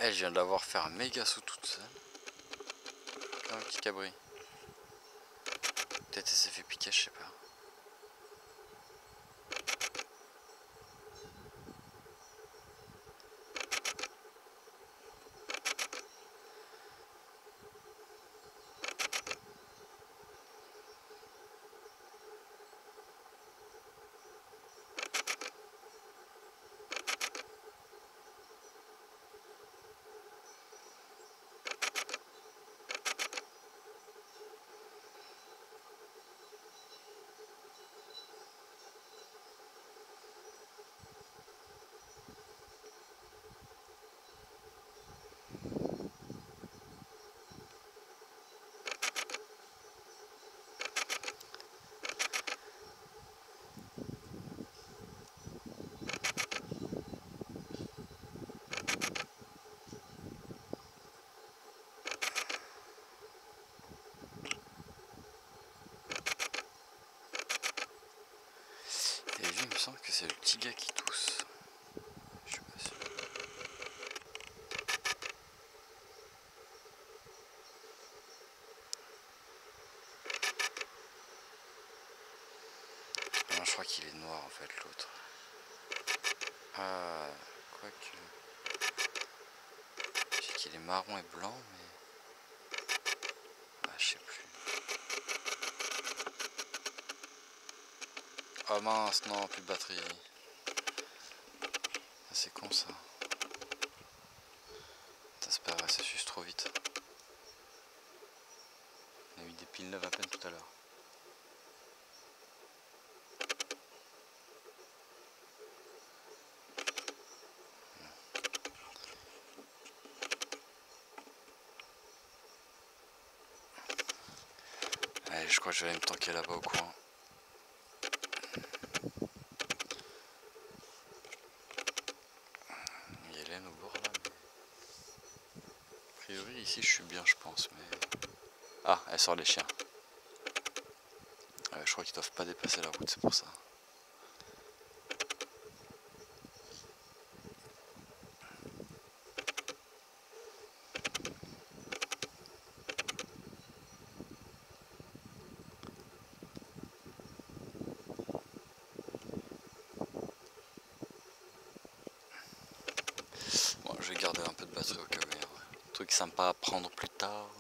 Elle, je viens de la voir faire un méga saut toute seule. Comme un petit cabri. Peut-être elle s'est fait piquer, je sais pas. Et lui, il me semble que c'est le petit gars qui tousse. Je suis pas sûr. Non, je crois qu'il est noir en fait, l'autre. Ah, quoique. Je sais qu'il est marron et blanc, mais. Ah, je sais plus. Ah mince, non, plus de batterie. Ah, c'est con ça. C'est pas vrai, ça s'use trop vite. On a eu des piles neuves à peine tout à l'heure. Allez, je crois que je vais aller me tanker là-bas au coin. Il y a Hélène au bord là, mais... A priori ici je suis bien je pense, mais... Ah, elle sort les chiens. Je crois qu'ils doivent pas dépasser la route, c'est pour ça. Bon, je vais garder un peu de batterie au cas où. Truc sympa à prendre plus tard.